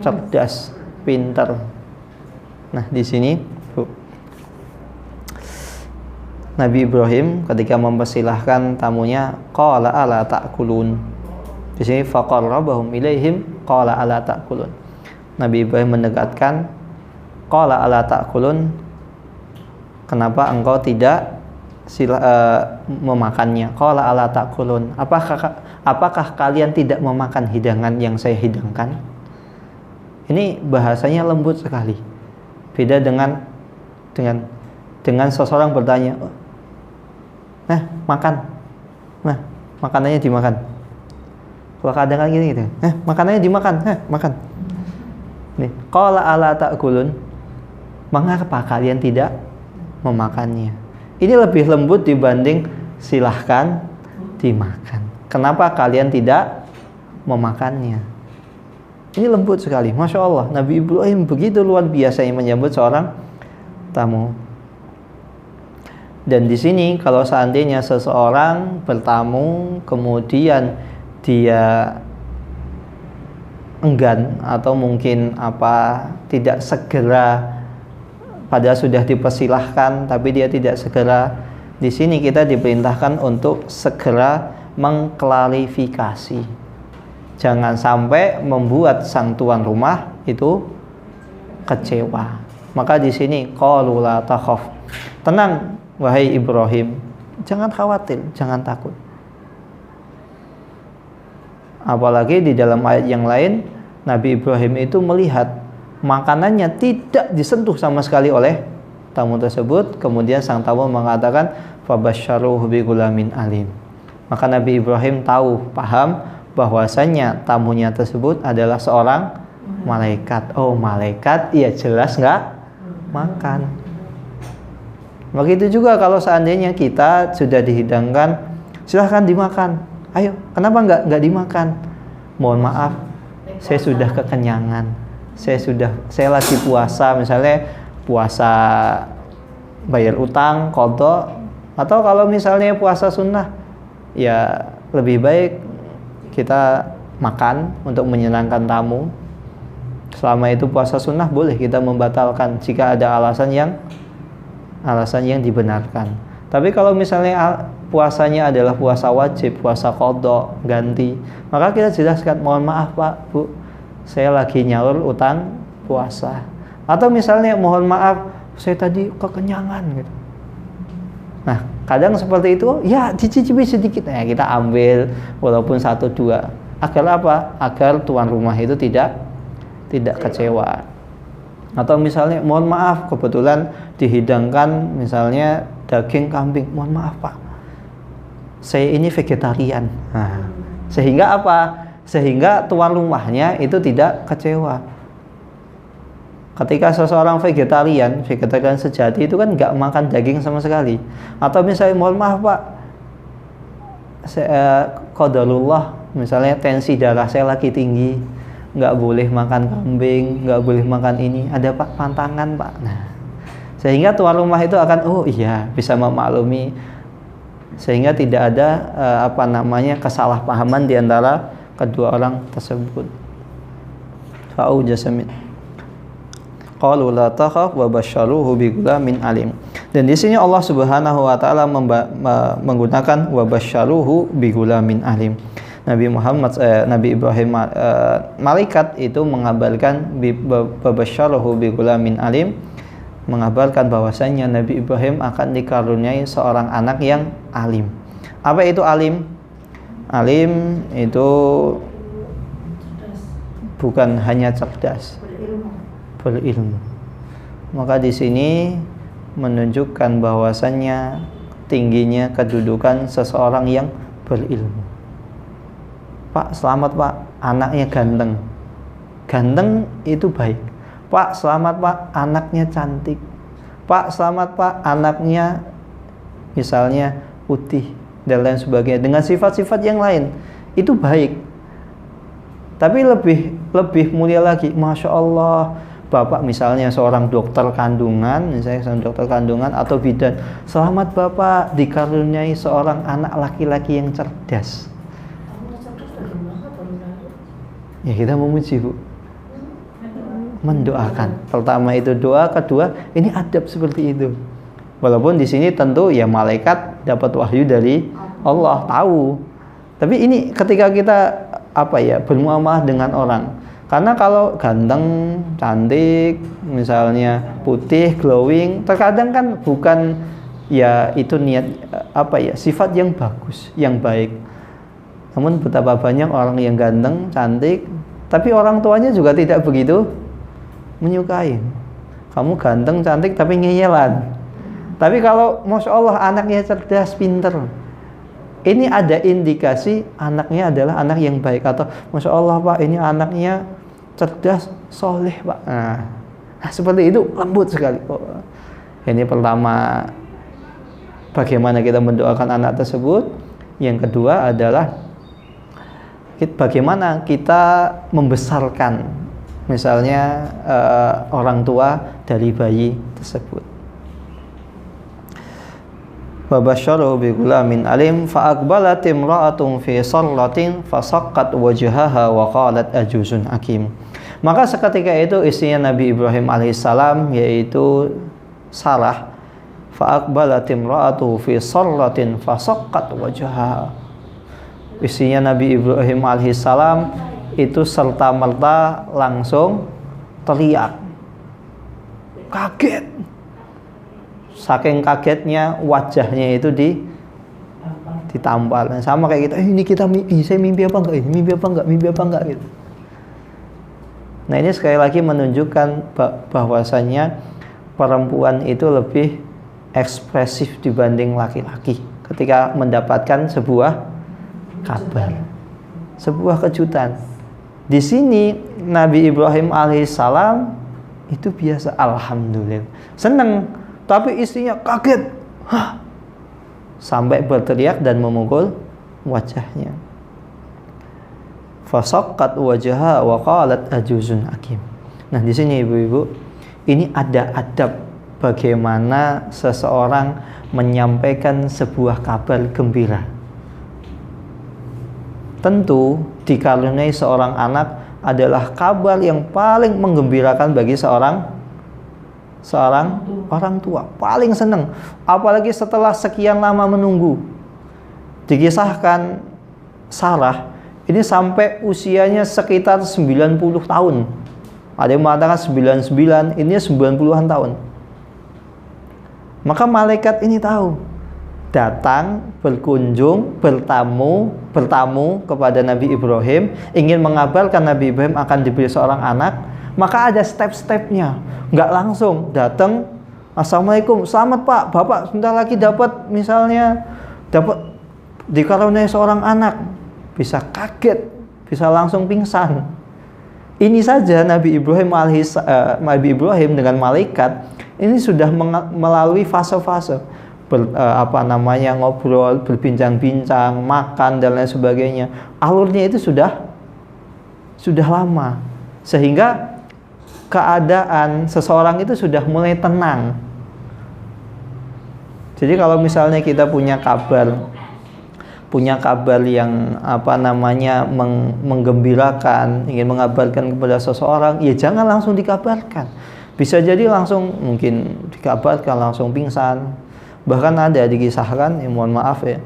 Cerdas, pintar. Nah, di sini Nabi Ibrahim ketika mempersilahkan tamunya, qala ala ta'kulun. Di sini faqarrabahum ilaihim qala ala ta'kulun. Nabi Ibrahim mendekatkan, qala ala ta'kulun, kenapa engkau tidak memakannya? Qala ala ta'kulun, apakah kalian tidak memakan hidangan yang saya hidangkan? Ini bahasanya lembut sekali. Beda dengan seseorang bertanya, makan. Nah, makanannya dimakan. Kalau kadang gini gitu, makanannya dimakan, makan. Nih, qala ala ta'kulun, mengapa kalian tidak memakannya? Ini lebih lembut dibanding silahkan dimakan. Kenapa kalian tidak memakannya? Ini lembut sekali, Masya Allah. Nabi Ibrahim begitu luar biasa yang menyambut seorang tamu. Dan di sini kalau seandainya seseorang bertamu kemudian dia enggan atau mungkin tidak segera, padahal sudah dipersilahkan tapi dia tidak segera, di sini kita diperintahkan untuk segera mengklarifikasi. Jangan sampai membuat sang tuan rumah itu kecewa. Maka di sini qalu la takhaf. Tenang wahai Ibrahim, jangan khawatir, jangan takut. Apalagi di dalam ayat yang lain, Nabi Ibrahim itu melihat makanannya tidak disentuh sama sekali oleh tamu tersebut. Kemudian sang tamu mengatakan fabasyaruhu bigulamin alim. Maka Nabi Ibrahim paham bahwasanya tamunya tersebut adalah seorang malaikat. Oh, malaikat, ya jelas nggak makan. Begitu juga kalau seandainya kita sudah dihidangkan, silahkan dimakan. Ayo, kenapa nggak dimakan? Mohon maaf, saya sudah kekenyangan. Saya lagi puasa, misalnya puasa bayar utang, qadha, atau kalau misalnya puasa sunnah, ya lebih baik kita makan untuk menyenangkan tamu. Selama itu puasa sunnah boleh kita membatalkan jika ada alasan yang dibenarkan. Tapi kalau misalnya puasanya adalah puasa wajib, puasa qadha, ganti, maka kita jelaskan, mohon maaf Pak, Bu, saya lagi nyaur utang puasa. Atau misalnya mohon maaf, saya tadi kekenyangan gitu. Nah, kadang seperti itu, ya dicicipi sedikit, ya kita ambil walaupun 1-2. Agar apa? Agar tuan rumah itu tidak kecewa. Atau misalnya mohon maaf, kebetulan dihidangkan misalnya daging kambing, mohon maaf Pak, saya ini vegetarian. Nah, sehingga apa? Sehingga tuan rumahnya itu tidak kecewa. Ketika seseorang vegetarian sejati itu kan nggak makan daging sama sekali. Atau misalnya mohon maaf Pak, qadarullah, misalnya tensi darah saya lagi tinggi, nggak boleh makan kambing, nggak boleh makan ini, ada Pak pantangan Pak. Nah, sehingga tuan rumah itu akan, oh iya, bisa memaklumi, sehingga tidak ada kesalahpahaman di antara kedua orang tersebut. Fa'u jasamit. Qalu la takhaf wa basyaruhu bigulamin alim. Dan di sini Allah Subhanahu wa taala menggunakan wa basyaruhu bigulamin alim. Nabi Ibrahim, malaikat itu mengabarkan babasyaruhu bigulamin alim, mengabarkan bahwasanya Nabi Ibrahim akan dikaruniai seorang anak yang alim. Apa itu alim? Alim itu bukan hanya cerdas, berilmu. Maka di sini menunjukkan bahwasannya tingginya kedudukan seseorang yang berilmu. Pak, selamat Pak, anaknya ganteng. Ganteng itu baik. Pak, selamat Pak, anaknya cantik. Pak, selamat Pak, anaknya misalnya putih dan lain sebagainya, dengan sifat-sifat yang lain, itu baik. Tapi lebih mulia lagi, Masya Allah, Bapak misalnya seorang dokter kandungan, atau bidan, selamat Bapak dikaruniai seorang anak laki-laki yang cerdas. Ya, kita memuji Bu, mendoakan. Pertama itu doa, kedua ini adab seperti itu. Walaupun di sini tentu ya malaikat dapat wahyu dari Allah, tahu. Tapi ini ketika kita bermuamalah dengan orang. Karena kalau ganteng, cantik, misalnya putih, glowing, terkadang kan bukan ya itu niat sifat yang bagus, yang baik. Namun betapa banyak orang yang ganteng, cantik, tapi orang tuanya juga tidak begitu menyukai. Kamu ganteng, cantik, tapi ngeyelan. Tapi kalau Masya Allah anaknya cerdas, pinter, ini ada indikasi anaknya adalah anak yang baik. Atau Masya Allah Pak, ini anaknya cerdas, soleh Pak. Nah, seperti itu, lembut sekali. Ini pertama, bagaimana kita mendoakan anak tersebut. Yang kedua adalah bagaimana kita membesarkan misalnya orang tua dari bayi tersebut. Babasyaruhu bigulamin alim fa'aqbalat imra'atun fi sallatin fasaqqat wajhaha wa qalat ajuzun akim. Maka seketika itu istrinya Nabi Ibrahim alaihissalam, yaitu Sarah, fa'aqbalat imra'atu fi sallatin fasaqqat wajhaha. istrinya Nabi Ibrahim alaihissalam itu serta-merta langsung teriak, kaget. Saking kagetnya wajahnya itu ditampal. Nah, sama kayak kita, saya mimpi apa enggak? Mimpi apa enggak gitu. Nah, ini sekali lagi menunjukkan bahwasannya perempuan itu lebih ekspresif dibanding laki-laki ketika mendapatkan sebuah kabar, sebuah kejutan. Di sini Nabi Ibrahim alaihissalam itu biasa, alhamdulillah, seneng, tapi istrinya kaget, sampai berteriak dan memukul wajahnya. Fasaqqat wajhaha wa qalat ajuzun akim. Nah, di sini ibu-ibu, ini ada adab bagaimana seseorang menyampaikan sebuah kabar gembira. Tentu dikaruniai seorang anak adalah kabar yang paling menggembirakan bagi seorang orang tua, paling senang, apalagi setelah sekian lama menunggu. Dikisahkan Sarah ini sampai usianya sekitar 90 tahun. Ada yang mengatakan 99, ini 90-an tahun. Maka malaikat ini tahu, datang, berkunjung, bertamu kepada Nabi Ibrahim, ingin mengabarkan Nabi Ibrahim akan diberi seorang anak. Maka ada step-stepnya, nggak langsung datang, assalamualaikum, selamat Pak, Bapak sebentar lagi dapat dikaruniai seorang anak. Bisa kaget, bisa langsung pingsan. Ini saja Nabi Ibrahim dengan malaikat ini sudah melalui fase-fase ngobrol, berbincang-bincang, makan dan lain sebagainya. Alurnya itu sudah lama, sehingga keadaan seseorang itu sudah mulai tenang. Jadi kalau misalnya kita punya kabar yang menggembirakan, ingin mengabarkan kepada seseorang, ya jangan langsung dikabarkan. Bisa jadi langsung mungkin dikabarkan langsung pingsan. Bahkan ada dikisahkan, mohon maaf ya.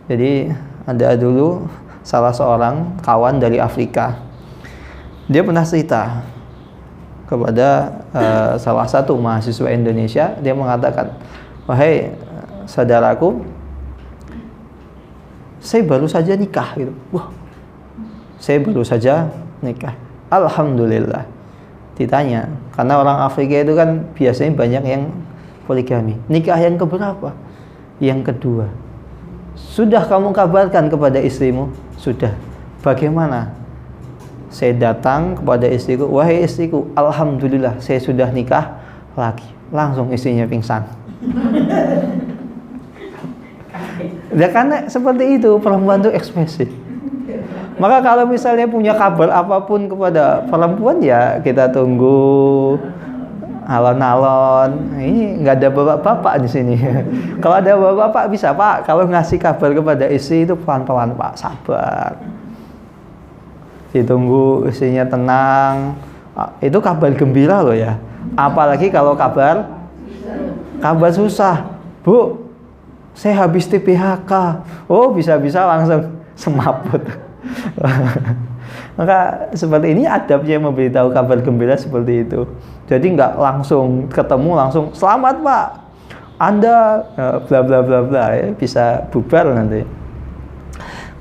Jadi ada dulu salah seorang kawan dari Afrika. Dia pernah cerita kepada salah satu mahasiswa Indonesia. Dia mengatakan, wahai saudaraku, saya baru saja nikah gitu. Wah, saya baru saja nikah. Alhamdulillah. Ditanya, karena orang Afrika itu kan biasanya banyak yang poligami. Nikah yang keberapa? Yang kedua. Sudah kamu kabarkan kepada istrimu? Sudah. Bagaimana? Saya datang kepada istriku, wahai istriku, alhamdulillah saya sudah nikah lagi. Langsung istrinya pingsan. Ya karena seperti itu, perempuan itu ekspresif. Maka kalau misalnya punya kabar apapun kepada perempuan, ya kita tunggu alon-alon. Ini nggak ada bapak-bapak di sini. Kalau ada bapak-bapak bisa, Pak, kalau ngasih kabar kepada istri itu pelan-pelan, Pak, sabar. Ditunggu istrinya tenang. Itu kabar gembira loh ya. Apalagi kalau kabar susah. Bu, saya habis PHK. Oh, bisa-bisa langsung semaput. Maka seperti ini adabnya memberitahu kabar gembira seperti itu. Jadi nggak langsung ketemu langsung selamat Pak, Anda bla bla bla bla, ya, bisa bubar nanti.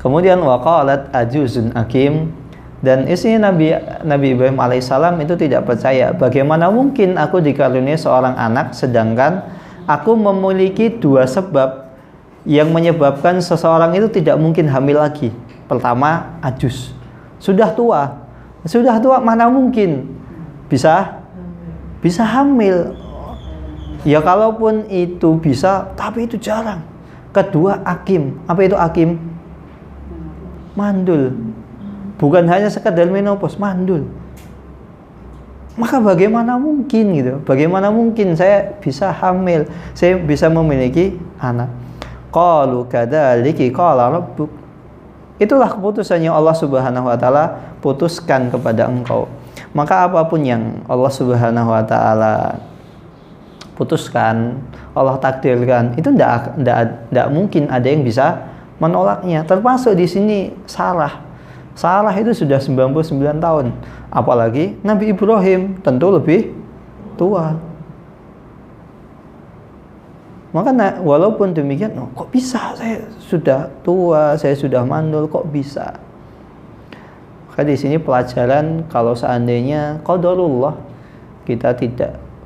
Kemudian waqalat ajuzun akim, dan istrinya Nabi Ibrahim alaihissalam itu tidak percaya. Bagaimana mungkin aku dikaruniai seorang anak sedangkan aku memiliki dua sebab yang menyebabkan seseorang itu tidak mungkin hamil lagi. Pertama, ajuz, sudah tua mana mungkin bisa hamil. Ya kalaupun itu bisa, tapi itu jarang. Kedua, akim. Apa itu akim? Mandul. Bukan hanya sekedar menopause, mandul. Maka bagaimana mungkin gitu? Bagaimana mungkin saya bisa hamil, saya bisa memiliki anak? Qalu kadzalika qala rabbuk. Itulah keputusannya Allah Subhanahu wa taala putuskan kepada engkau. Maka apapun yang Allah Subhanahu wa taala putuskan, Allah takdirkan, itu tidak mungkin ada yang bisa menolaknya. Termasuk di sini Sarah. Sarah itu sudah 99 tahun. Apalagi Nabi Ibrahim tentu lebih tua. Maka walaupun demikian, kok bisa saya sudah tua, saya sudah mandul, kok bisa? Maka di sini pelajaran kalau seandainya qadarullah kita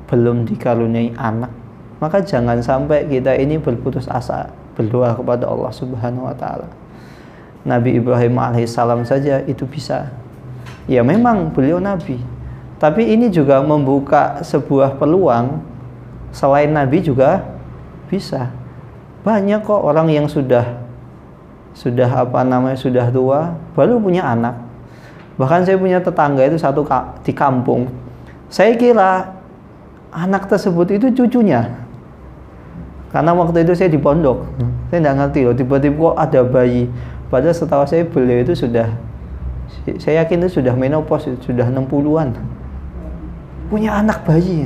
belum dikaruniai anak, maka jangan sampai kita ini berputus asa, berdoa kepada Allah Subhanahu wa taala. Nabi Ibrahim alaihissalam saja itu bisa. Ya memang beliau nabi, tapi ini juga membuka sebuah peluang selain nabi juga bisa. Banyak kok orang yang sudah sudah tua baru punya anak. Bahkan saya punya tetangga itu satu di kampung. Saya kira anak tersebut itu cucunya. Karena waktu itu saya di pondok. Saya tidak ngerti loh, tiba-tiba kok ada bayi. Padahal setahu saya beliau itu saya yakin itu sudah menopause, sudah 60-an. Punya anak bayi.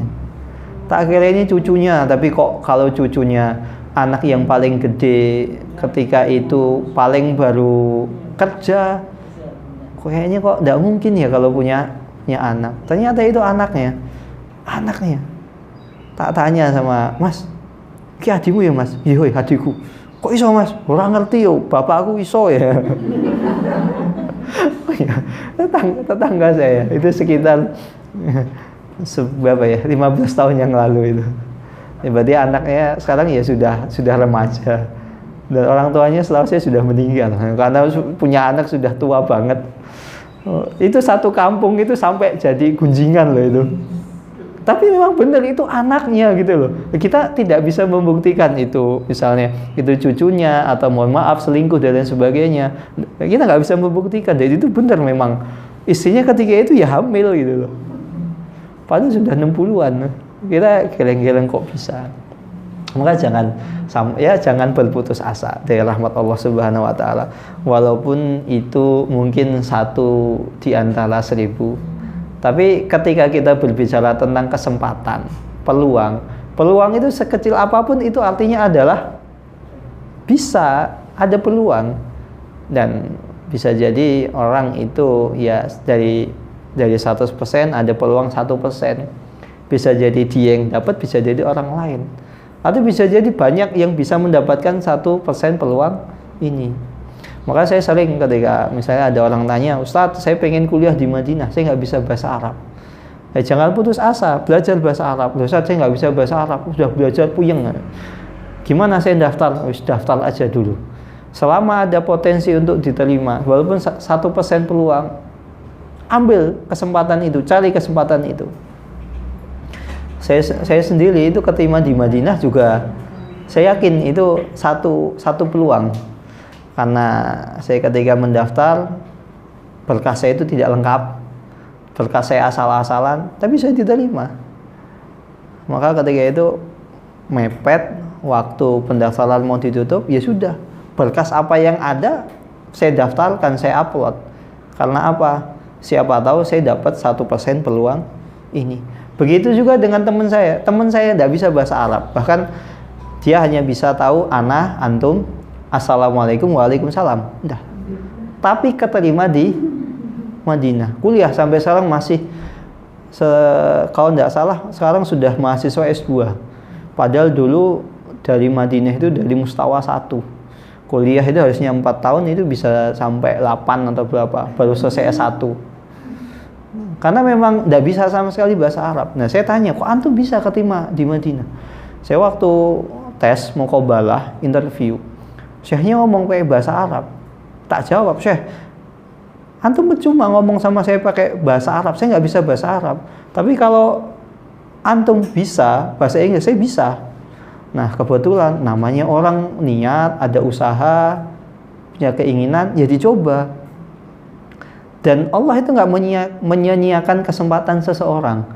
Tak kira ini cucunya, tapi kok kalau cucunya anak yang paling gede ketika itu paling baru kerja, kayaknya kok tidak mungkin ya kalau punya anak. Ternyata itu anaknya. Tak tanya sama Mas, ki adikmu ya Mas? Iya adikku. Kok iso Mas? Orang ngerti yo, bapakku iso ya. Tetangga saya itu sekitar berapa ya, 15 tahun yang lalu itu. Berarti anaknya sekarang ya sudah remaja. Dan orang tuanya selalu saya sudah meninggal karena punya anak sudah tua banget. Itu satu kampung itu sampai jadi gunjingan loh itu. Tapi memang benar itu anaknya gitu loh. Kita tidak bisa membuktikan itu misalnya itu cucunya atau mohon maaf selingkuh dan lain sebagainya. Kita nggak bisa membuktikan. Jadi itu benar memang istrinya ketika itu ya hamil gitu loh. Padahal sudah 60-an. Kita geleng-geleng kok bisa. Maka jangan berputus asa dari rahmat Allah Subhanahu wa taala. Walaupun itu mungkin 1 di antara 1000. Tapi ketika kita berbicara tentang kesempatan, peluang itu sekecil apapun itu artinya adalah bisa ada peluang. Dan bisa jadi orang itu ya dari 100% ada peluang 1%. Bisa jadi dia yang dapat, bisa jadi orang lain. Atau bisa jadi banyak yang bisa mendapatkan 1% peluang ini. Maka saya sering ketika misalnya ada orang tanya, Ustadz saya pengen kuliah di Madinah, saya nggak bisa bahasa Arab. Jangan putus asa, belajar bahasa Arab. Ustadz saya nggak bisa bahasa Arab, sudah belajar puyeng. Gimana saya daftar? Daftar aja dulu. Selama ada potensi untuk diterima, walaupun 1% peluang, ambil kesempatan itu, cari kesempatan itu. Saya sendiri itu keterima di Madinah juga, saya yakin itu satu peluang. Karena saya ketika mendaftar, berkas saya itu tidak lengkap, berkas saya asal-asalan, tapi saya diterima. Maka ketika itu mepet waktu pendaftaran mau ditutup, ya sudah, berkas apa yang ada saya daftarkan, saya upload. Karena apa? Siapa tahu saya dapat 1% peluang ini. Begitu juga dengan teman saya tidak bisa bahasa Arab, bahkan dia hanya bisa tahu ana, antum, assalamualaikum, waalaikumsalam, udah. Tapi keterima di Madinah, kuliah sampai sekarang masih kalau tidak salah sekarang sudah mahasiswa S2. Padahal dulu dari Madinah itu dari Mustawa 1. Kuliah itu harusnya 4 tahun, itu bisa sampai 8 atau berapa baru selesai S1. Karena memang tidak bisa sama sekali bahasa Arab. Nah saya tanya, kok antum bisa keterima di Madinah? Saya waktu tes muqabalah interview, syekhnya ngomong pakai bahasa Arab. Tak jawab, Syekh, antum percuma ngomong sama saya pakai bahasa Arab, saya nggak bisa bahasa Arab. Tapi kalau antum bisa bahasa Inggris, saya bisa. Nah kebetulan namanya orang niat, ada usaha, punya keinginan, ya dicoba. Dan Allah itu nggak menyia-nyiakan kesempatan seseorang.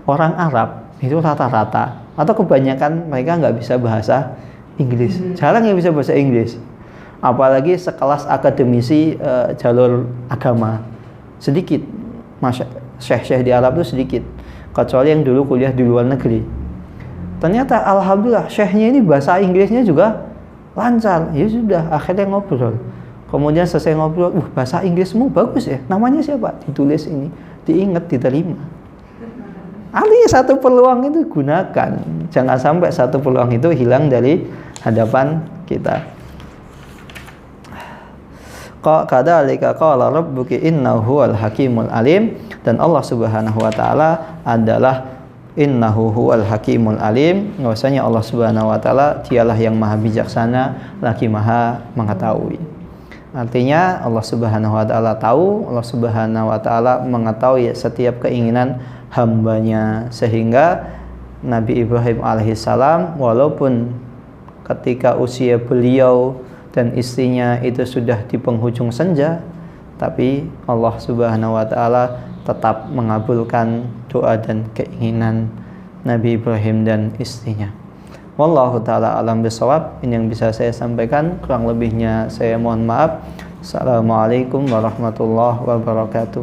Orang Arab itu rata-rata atau kebanyakan mereka nggak bisa bahasa Inggris. Jarang yang bisa bahasa Inggris. Apalagi sekelas akademisi jalur agama. Sedikit. Syekh-syekh di Arab itu sedikit. Kecuali yang dulu kuliah di luar negeri. Ternyata alhamdulillah syekhnya ini bahasa Inggrisnya juga lancar. Ya sudah, akhirnya ngobrol. Kemudian selesai ngobrol, bahasa Inggrismu bagus ya. Namanya siapa? Ditulis ini, diingat, diterima. Artinya satu peluang itu gunakan. Jangan sampai satu peluang itu hilang dari hadapan kita. Kadzalika qala rabbuki innahu huwal hakimul alim, dan Allah Subhanahu wa taala adalah innahu huwal hakimul alim, bahwasanya Allah Subhanahu wa taala dialah yang maha bijaksana lagi maha mengetahui. Artinya Allah Subhanahu wa taala tahu, Allah Subhanahu wa taala mengetahui setiap keinginan hambanya, sehingga Nabi Ibrahim alaihissalam walaupun ketika usia beliau dan istrinya itu sudah di penghujung senja, tapi Allah Subhanahu wa taala tetap mengabulkan doa dan keinginan Nabi Ibrahim dan istrinya. Wallahu taala alam bisawab. Ini yang bisa saya sampaikan, kurang lebihnya saya mohon maaf. Assalamualaikum warahmatullahi wabarakatuh.